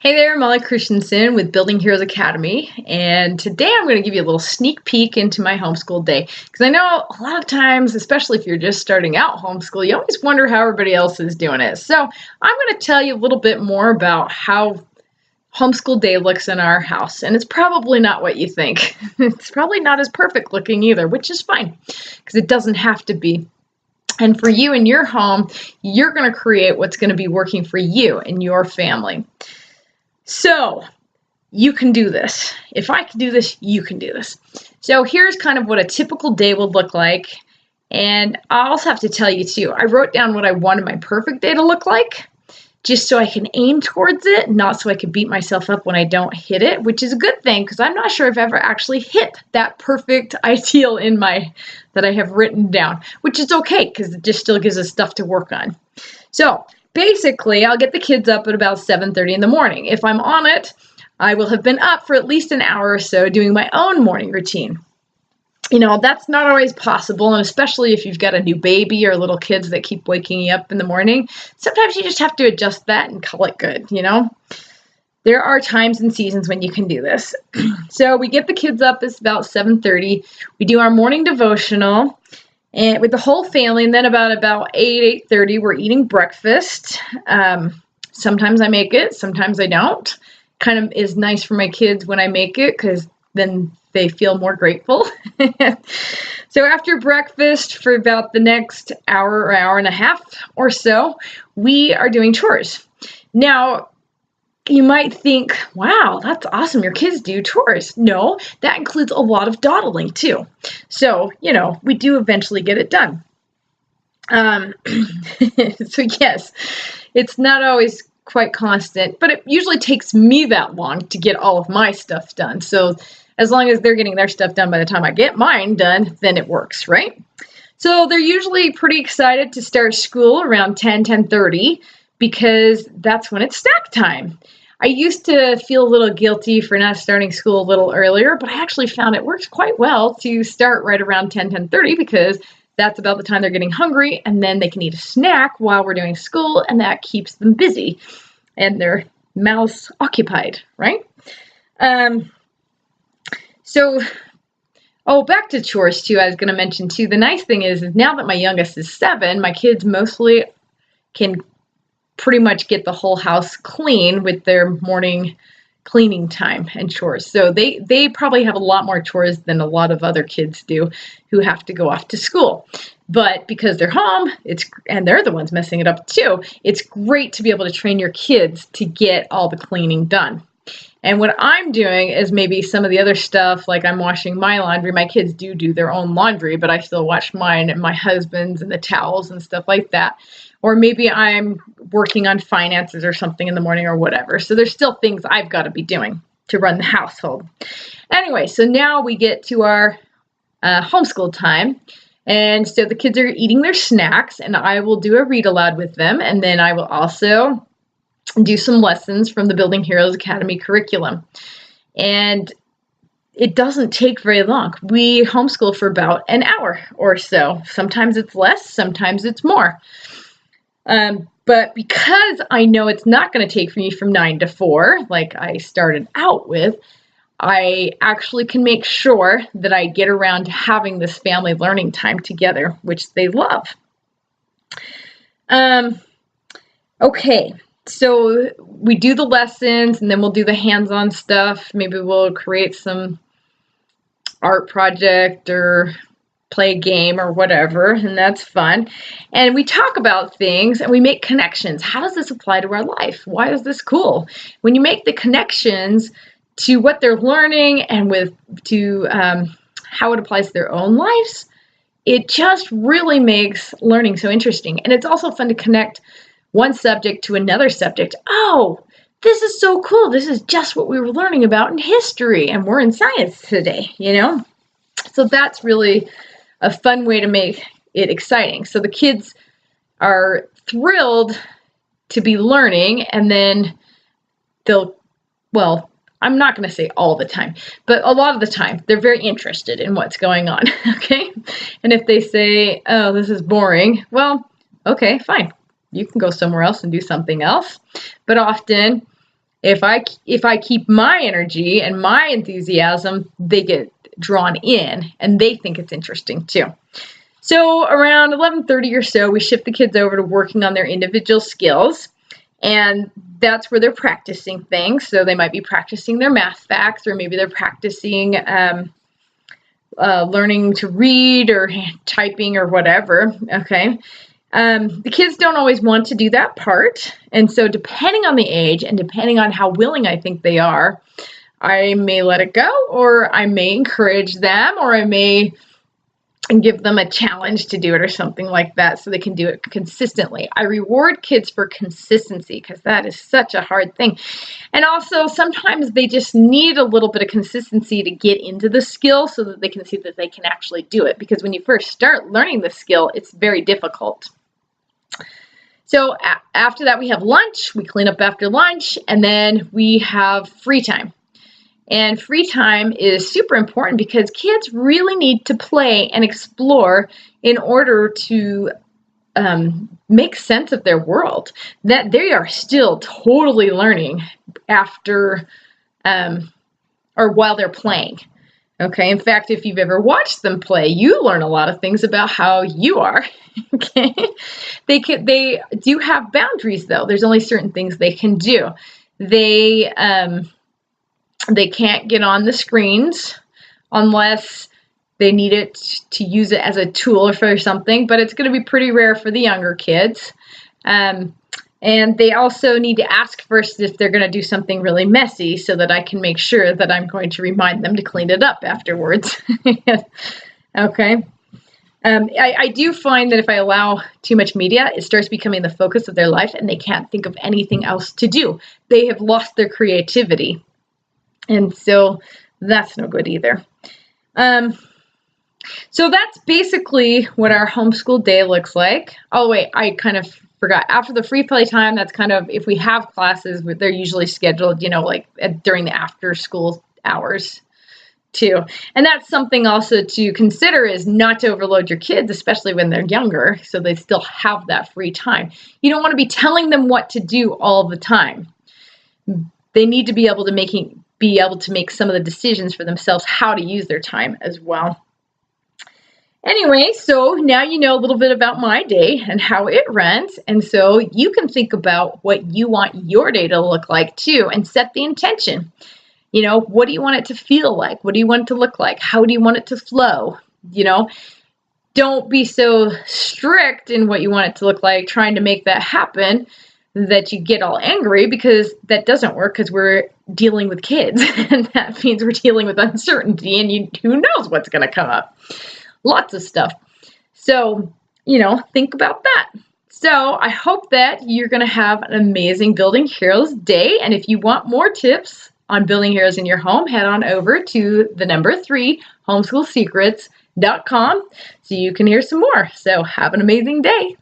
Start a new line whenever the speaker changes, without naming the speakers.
Hey there, Molly Christensen with Building Heroes Academy, and today I'm going to give you a little sneak peek into my homeschool day, because I know a lot of times, especially if you're just starting out homeschool, you always wonder how everybody else is doing it. So I'm going to tell you a little bit more about how homeschool day looks in our house, and it's probably not what you think. It's probably not as perfect looking either, which is fine, because it doesn't have to be. And for you in your home, you're going to create what's going to be working for you and your family. So you can do this. If I can do this, you can do this. So here's kind of what a typical day would look like. And I also have to tell you too, I wrote down what I wanted my perfect day to look like, just so I can aim towards it, not so I can beat myself up when I don't hit it, which is a good thing because I'm not sure I've ever actually hit that perfect ideal that I have written down, which is okay because it just still gives us stuff to work on. So basically, I'll get the kids up at about 7:30 in the morning. If I'm on it, I will have been up for at least an hour or so doing my own morning routine. You know, that's not always possible, and especially if you've got a new baby or little kids that keep waking you up in the morning, sometimes you just have to adjust that and call it good, you know? There are times and seasons when you can do this. So we get the kids up, it's about 7:30. We do our morning devotional and with the whole family, and then about 8:30, we're eating breakfast. Sometimes I make it, sometimes I don't. Kind of is nice for my kids when I make it because then they feel more grateful. So after breakfast, for about the next hour or hour and a half or so, we are doing chores. Now, you might think, wow, that's awesome. Your kids do chores. No, that includes a lot of dawdling too. So, you know, we do eventually get it done. So yes, it's not always quite constant, but it usually takes me that long to get all of my stuff done. So as long as they're getting their stuff done by the time I get mine done, then it works, right? So they're usually pretty excited to start school around 10:30 because that's when it's snack time. I used to feel a little guilty for not starting school a little earlier, but I actually found it works quite well to start right around 10:30 because that's about the time they're getting hungry, and then they can eat a snack while we're doing school, and that keeps them busy and their mouths occupied, right? Back to chores too, I was going to mention too. The nice thing is now that my youngest is 7, my kids mostly can pretty much get the whole house clean with their morning cleaning time and chores. So they probably have a lot more chores than a lot of other kids do who have to go off to school. But because they're home, and they're the ones messing it up too, it's great to be able to train your kids to get all the cleaning done. And what I'm doing is maybe some of the other stuff, like I'm washing my laundry. My kids do their own laundry, but I still wash mine and my husband's and the towels and stuff like that. Or maybe I'm working on finances or something in the morning or whatever. So there's still things I've got to be doing to run the household. Anyway, so now we get to our homeschool time. And so the kids are eating their snacks, and I will do a read aloud with them. And then I will also do some lessons from the Building Heroes Academy curriculum. And it doesn't take very long. We homeschool for about an hour or so. Sometimes it's less, sometimes it's more. But because I know it's not going to take me from 9 to 4, like I started out with, I actually can make sure that I get around to having this family learning time together, which they love. Okay, so we do the lessons, and then we'll do the hands-on stuff. Maybe we'll create some art project or play a game or whatever, and that's fun. And we talk about things and we make connections. How does this apply to our life? Why is this cool? When you make the connections to what they're learning and how it applies to their own lives, it just really makes learning so interesting. And it's also fun to connect one subject to another subject. Oh, this is so cool. This is just what we were learning about in history, and we're in science today, you know? So that's really a fun way to make it exciting. So the kids are thrilled to be learning, and then I'm not going to say all the time, but a lot of the time, they're very interested in what's going on, okay? And if they say, oh, this is boring, well, okay, fine. You can go somewhere else and do something else. But often If I keep my energy and my enthusiasm, they get drawn in and they think it's interesting too. So around 11:30 or so, we shift the kids over to working on their individual skills. And that's where they're practicing things. So they might be practicing their math facts, or maybe they're practicing learning to read or typing or whatever. Okay. The kids don't always want to do that part. And so depending on the age and depending on how willing I think they are, I may let it go, or I may encourage them, or I may give them a challenge to do it or something like that so they can do it consistently. I reward kids for consistency because that is such a hard thing. And also sometimes they just need a little bit of consistency to get into the skill so that they can see that they can actually do it. Because when you first start learning the skill, it's very difficult. So after that, we have lunch, we clean up after lunch, and then we have free time. And free time is super important because kids really need to play and explore in order to make sense of their world, that they are still totally learning after or while they're playing. Okay. In fact, if you've ever watched them play, you learn a lot of things about how you are. Okay. They do have boundaries though. There's only certain things they can do. They can't get on the screens unless they need it to use it as a tool or for something, but it's going to be pretty rare for the younger kids. And they also need to ask first if they're going to do something really messy so that I can make sure that I'm going to remind them to clean it up afterwards. Okay. I do find that if I allow too much media, it starts becoming the focus of their life and they can't think of anything else to do. They have lost their creativity. And so that's no good either. So that's basically what our homeschool day looks like. Oh, wait, I kind of forgot. After the free play time, that's kind of, if we have classes, they're usually scheduled, like during the after school hours too. And that's something also to consider, is not to overload your kids, especially when they're younger, so they still have that free time. You don't want to be telling them what to do all the time. They need to be able to make some of the decisions for themselves, how to use their time as well. Anyway, so now you know a little bit about my day and how it runs, and so you can think about what you want your day to look like too, and set the intention. What do you want it to feel like? What do you want it to look like? How do you want it to flow? Don't be so strict in what you want it to look like, trying to make that happen, that you get all angry, because that doesn't work, because we're dealing with kids and that means we're dealing with uncertainty, and who knows what's going to come up. Lots of stuff. So, think about that. So I hope that you're going to have an amazing Building Heroes day. And if you want more tips on building heroes in your home, head on over to the 3 homeschoolsecrets.com so you can hear some more. So have an amazing day.